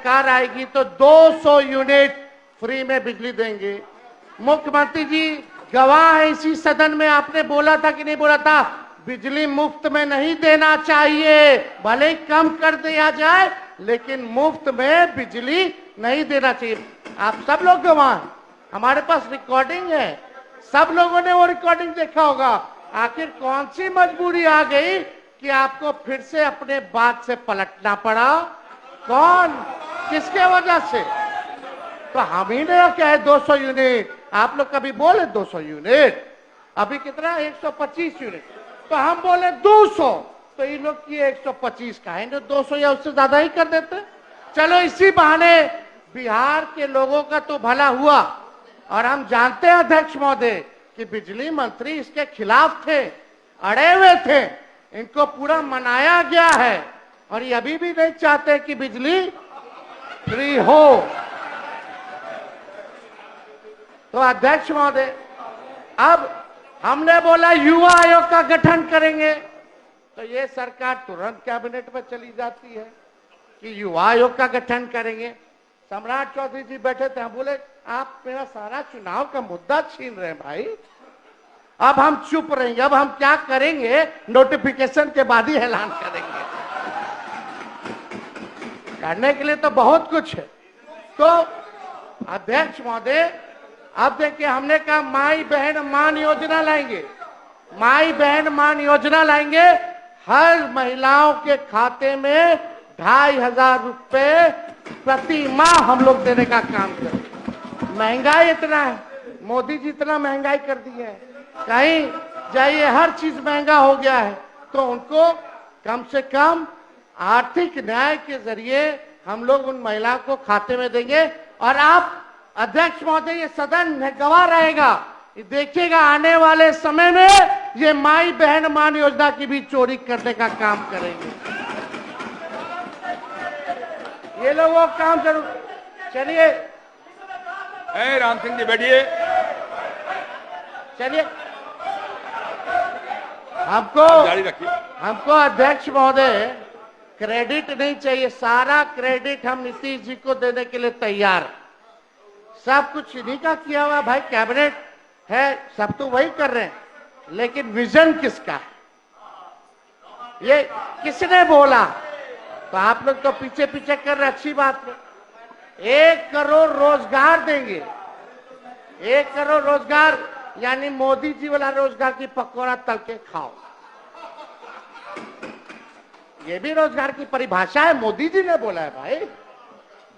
सरकार आएगी तो 200 यूनिट फ्री में बिजली देंगे। मुख्यमंत्री जी गवाह है इसी सदन में, आपने बोला था कि नहीं बोला था, बिजली मुफ्त में नहीं देना चाहिए, भले ही कम कर दिया जाए लेकिन मुफ्त में बिजली नहीं देना चाहिए। आप सब लोग गवाह हैं, हमारे पास रिकॉर्डिंग है, सब लोगों ने वो रिकॉर्डिंग देखा होगा। आखिर कौन सी मजबूरी आ गई कि आपको फिर से अपने बात से पलटना पड़ा? कौन, किसके वजह से? तो हम ही ने क्या है 200 यूनिट, आप लोग कभी बोले 200 यूनिट, अभी कितना 125 यूनिट, तो हम बोले 200, तो इन लोग की 125 का है, 200 या उससे ज्यादा ही कर देते। चलो इसी बहाने बिहार के लोगों का तो भला हुआ। और हम जानते हैं अध्यक्ष महोदय कि बिजली मंत्री इसके खिलाफ थे, अड़े हुए थे, इनको पूरा मनाया गया है और ये अभी भी नहीं चाहते कि बिजली फ्री हो। तो अध्यक्ष महोदय अब हमने बोला युवा आयोग का गठन करेंगे, तो ये सरकार तुरंत कैबिनेट में चली जाती है कि युवा आयोग का गठन करेंगे। सम्राट चौधरी जी बैठे थे, हम बोले आप मेरा सारा चुनाव का मुद्दा छीन रहे हैं भाई, अब हम चुप रहेंगे, अब हम क्या करेंगे, नोटिफिकेशन के बाद ही ऐलान करेंगे। करने के लिए तो बहुत कुछ है। तो अध्यक्ष महोदय अब देखिए, हमने कहा माई बहन मान योजना लाएंगे, माई बहन मान योजना लाएंगे, हर महिलाओं के खाते में 2500 रुपए प्रति माह हम लोग देने का काम करें। महंगाई इतना है, मोदी जी इतना महंगाई कर दी है, कहीं जाइए हर चीज महंगा हो गया है, तो उनको कम से कम आर्थिक न्याय के जरिए हम लोग उन महिलाओं को खाते में देंगे। और आप अध्यक्ष महोदय ये सदन गवाह रहेगा, देखिएगा आने वाले समय में ये माई बहन मान योजना की भी चोरी करने का काम करेंगे ये लोग, वो काम जरूर। चलिए राम सिंह जी बैठिए। चलिए हमको अध्यक्ष महोदय क्रेडिट नहीं चाहिए, सारा क्रेडिट हम नीतीश जी को देने के लिए तैयार हैं। सब कुछ इन्हीं का किया हुआ भाई, कैबिनेट है, सब तो वही कर रहे हैं, लेकिन विजन किसका है ये किसने बोला? तो आप लोग तो पीछे पीछे कर रहे, अच्छी बात है। 1 करोड़ रोजगार देंगे, 1 करोड़ रोजगार, यानी मोदी जी वाला रोजगार की पकौड़ा तल के खाओ, ये भी रोजगार की परिभाषा है, मोदी जी ने बोला है भाई।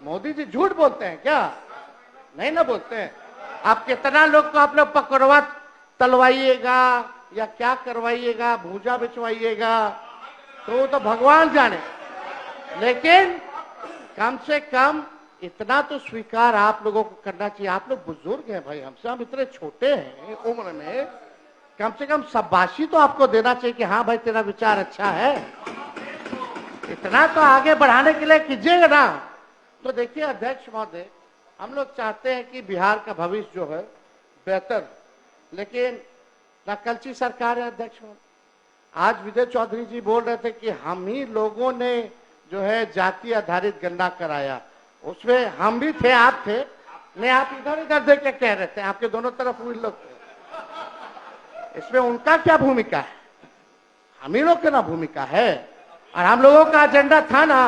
मोदी जी झूठ बोलते हैं क्या? नहीं ना बोलते हैं। आप कितना लोग को आप लोग पकौड़ा तलवाइएगा या क्या करवाइएगा, भूजा बिचवाइएगा, तो वो तो भगवान जाने, लेकिन कम से कम इतना तो स्वीकार आप लोगों को करना चाहिए। आप लोग बुजुर्ग हैं भाई हमसे, हम इतने छोटे हैं उम्र में, कम से कम शाबाशी तो आपको देना चाहिए कि हाँ भाई तेरा विचार अच्छा है, इतना तो आगे बढ़ाने के लिए कीजिएगा ना। तो देखिए अध्यक्ष महोदय, हम लोग चाहते हैं कि बिहार का भविष्य जो है बेहतर, लेकिन नकलची सरकार है अध्यक्ष महोदय। आज विजय चौधरी जी बोल रहे थे कि हम ही लोगों ने जो है जाति आधारित गणना कराया, उसमें हम भी थे, आप थे नहीं, आप इधर इधर देख के कह रहे थे, आपके दोनों तरफ हुए लोग थे, इसमें उनका क्या भूमिका है? हम ही लोग की ना भूमिका है, और हम लोगों का एजेंडा था ना।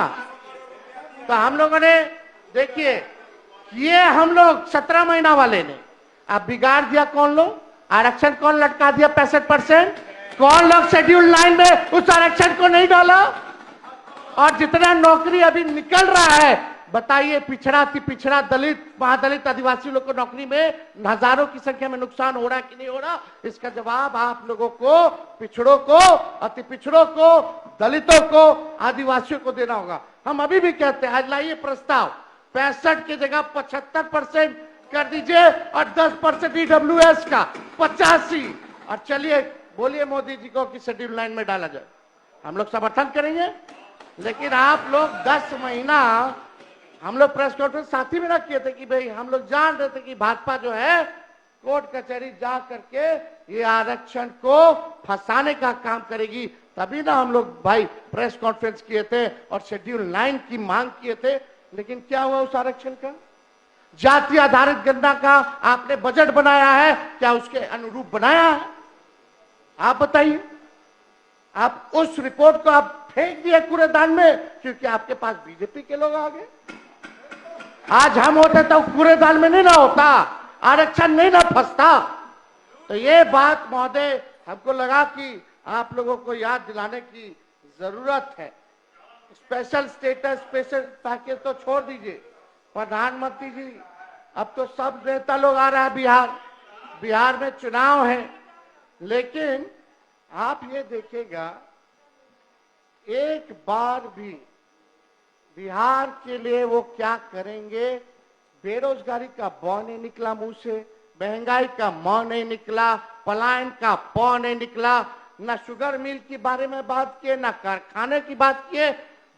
तो हम लोगों ने देखिए ये हम लोग 17 महीना वाले ने अब बिगाड़ दिया, कौन लोग आरक्षण कौन लटका दिया 65%, कौन लोग शेड्यूल 9 में उस आरक्षण को नहीं डाला, और जितना नौकरी अभी निकल रहा है बताइए, पिछड़ा अति पिछड़ा दलित महादलित आदिवासी लोग को नौकरी में हजारों की संख्या में नुकसान हो रहा है कि नहीं हो रहा? इसका जवाब आप लोगों को, पिछड़ों को, अति पिछड़ों को, दलितों को, आदिवासियों को देना होगा। हम अभी भी कहते हैं, आज लाइए प्रस्ताव 65 की जगह 75% कर दीजिए और 10% ईडब्ल्यूएस का 85, और चलिए बोलिए मोदी जी को कि शेड्यूल 9 में डाला जाए, हम लोग समर्थन करेंगे। लेकिन आप लोग 10 महीना, हम लोग प्रेस कॉन्फ्रेंस साथी में ना किए थे कि भाई हम लोग जान रहे थे कि भाजपा जो है कोर्ट कचहरी जा करके ये आरक्षण को फंसाने का काम करेगी, तभी ना हम लोग भाई प्रेस कॉन्फ्रेंस किए थे और शेड्यूल 9 की मांग किए थे। लेकिन क्या हुआ उस आरक्षण का? जाति आधारित गणना का आपने बजट बनाया है, क्या उसके अनुरूप बनाया है? आप बताइए। आप उस रिपोर्ट को आप फेंक दिए कूड़ेदान में क्योंकि आपके पास बीजेपी के लोग आ गए। आज हम होते तो कूड़ेदान में नहीं ना होता, आरक्षण नहीं ना फंसता। तो ये बात महोदय हमको लगा कि आप लोगों को याद दिलाने की जरूरत है। स्पेशल स्टेटस, स्पेशल पैकेज तो छोड़ दीजिए प्रधानमंत्री जी, अब तो सब नेता लोग आ रहा है बिहार में चुनाव है, लेकिन आप ये देखिएगा एक बार भी बिहार के लिए वो क्या करेंगे। बेरोजगारी का बौ नहीं निकला मुंह से, महंगाई का मौ नहीं निकला, पलायन का पौ नहीं निकला, ना शुगर मिल के बारे में बात किए, ना कारखाने की बात किए।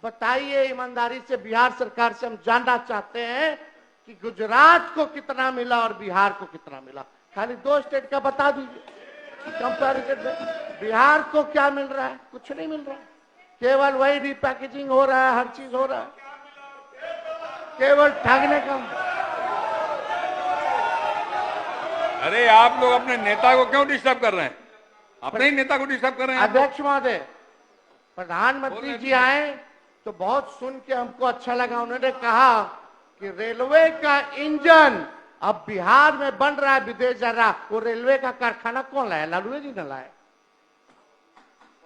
बताइए ईमानदारी से, बिहार सरकार से हम जानना चाहते हैं कि गुजरात को कितना मिला और बिहार को कितना मिला। खाली 2 स्टेट का बता दीजिए कंपैरिजन में। बिहार को क्या मिल रहा है? कुछ नहीं मिल रहा है, केवल वही रिपैकेजिंग हो रहा है, हर चीज हो रहा है, केवल ठगने का। अरे आप लोग अपने नेता को क्यों डिस्टर्ब कर रहे हैं? अपने ही नेता को डिस्टर्ब कर रहे हैं। अध्यक्ष महोदय, प्रधानमंत्री जी आए तो बहुत सुन के हमको अच्छा लगा। उन्होंने कहा कि रेलवे का इंजन अब बिहार में बन रहा है, विदेश जा रहा। वो रेलवे का कारखाना कौन लाया? लालू जी ने लाया।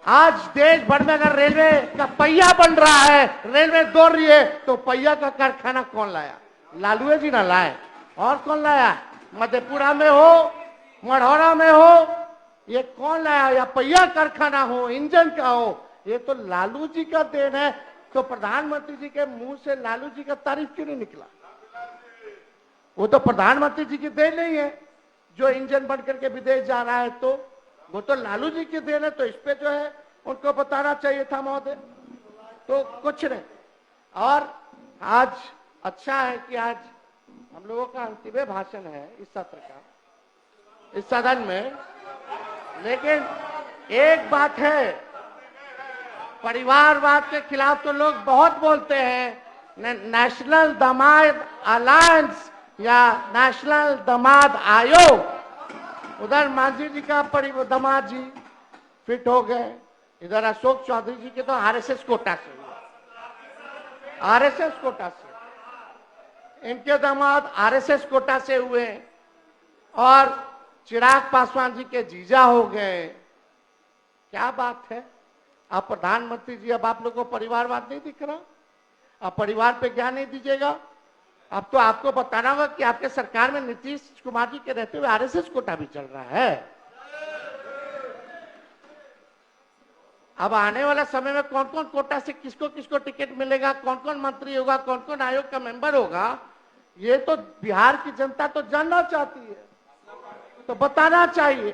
आज देश भर में अगर रेलवे का पहिया बन रहा है, रेलवे दौड़ रही है, तो पहिया का कारखाना कौन लाया? लालू जी ने लाए। और कौन लाया? मधेपुरा में हो, मढ़ौरा में हो, ये कौन लाया? या पहिया कारखाना हो, इंजन का हो, ये तो लालू जी का देन है। तो प्रधानमंत्री जी के मुंह से लालू जी का तारीफ क्यों नहीं निकला? वो तो प्रधानमंत्री जी की देन नहीं है जो इंजन बन करके विदेश जा रहा है, तो वो तो लालू जी की देन है। तो इस पे जो है उनको बताना चाहिए था महोदय। तो कुछ नहीं। और आज अच्छा है कि आज हम लोगों का अंतिम भाषण है इस सत्र का, इस सदन में। लेकिन एक बात है, परिवारवाद के खिलाफ तो लोग बहुत बोलते हैं। नेशनल दामाद अलायंस या नेशनल दामाद आयोग, उधर मांझी जी का दामाद जी फिट हो गए, इधर अशोक चौधरी जी के तो आरएसएस कोटा से हुए, आरएसएस कोटा से इनके दामाद आरएसएस कोटा से हुए, और चिराग पासवान जी के जीजा हो गए। क्या बात है? आप प्रधानमंत्री जी, अब आप लोगों को परिवारवाद नहीं दिख रहा? आप परिवार पे ज्ञान नहीं दीजिएगा? अब तो आपको बताना होगा कि आपके सरकार में नीतीश कुमार जी के रहते हुए आरएसएस कोटा भी चल रहा है। अब आने वाला समय में कौन कौन कोटा से किसको किसको टिकट मिलेगा, कौन कौन मंत्री होगा, कौन कौन आयोग का मेंबर होगा, ये तो बिहार की जनता तो जानना चाहती है। तो बताना चाहिए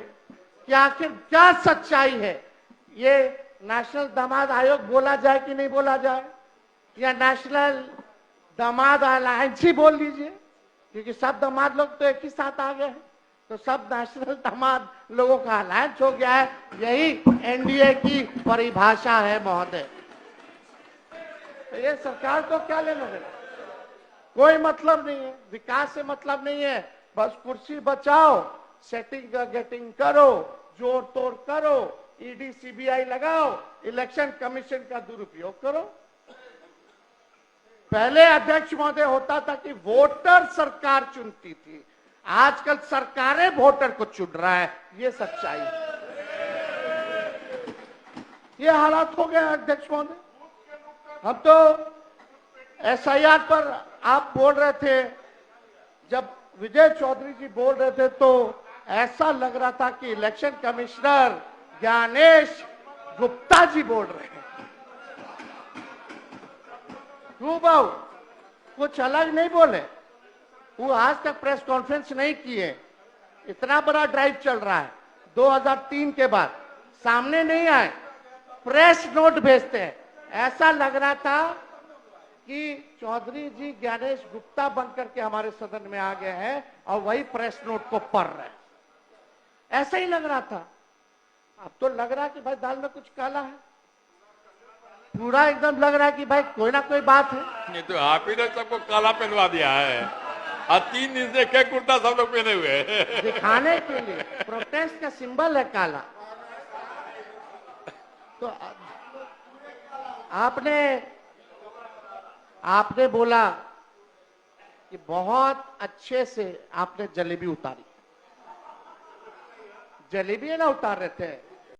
कि आखिर क्या सच्चाई है। ये नेशनल दामाद आयोग बोला जाए कि नहीं बोला जाए, या नेशनल दामाद अलायंस ही बोल लीजिए, क्योंकि सब दामाद लोग तो एक ही साथ आ गए हैं। तो सब नेशनल दामाद लोगों का अलायंस हो गया है। यही एनडीए की परिभाषा है महोदय। तो ये सरकार को क्या लेना देना? कोई मतलब नहीं है, विकास से मतलब नहीं है। बस कुर्सी बचाओ, सेटिंग गेटिंग करो, जोड़ तोड़ करो, ईडी सीबीआई लगाओ, इलेक्शन कमीशन का दुरुपयोग करो। पहले अध्यक्ष महोदय होता था कि वोटर सरकार चुनती थी, आजकल सरकारें वोटर को चुन रहा है। ये सच्चाई है। ये हालात हो गए अध्यक्ष महोदय। हम तो एसआईआर पर आप बोल रहे थे, जब विजय चौधरी जी बोल रहे थे तो ऐसा लग रहा था कि इलेक्शन कमिश्नर ज्ञानेश गुप्ता जी बोल रहे हैं। क्यों बाबू? कुछ अलग नहीं बोले। वो आज तक प्रेस कॉन्फ्रेंस नहीं किए। इतना बड़ा ड्राइव चल रहा है 2003 के बाद, सामने नहीं आए, प्रेस नोट भेजते हैं। ऐसा लग रहा था कि चौधरी जी ज्ञानेश गुप्ता बनकर के हमारे सदन में आ गए हैं और वही प्रेस नोट को पढ़ रहे हैं। ऐसा ही लग रहा था। अब तो लग रहा है कि भाई दाल में कुछ काला है। पूरा एकदम लग रहा है कि भाई कोई ना कोई बात है। नहीं तो आप ही ने सबको काला पहनवा दिया है। और 3 दिन से एक कुर्ता सब लोग पहने हुए हैं। दिखाने के लिए प्रोटेस्ट का सिंबल है काला। तो आपने बोला कि बहुत अच्छे से आपने जलेबी उतारी। जलेबी है ना उतार रहे थे,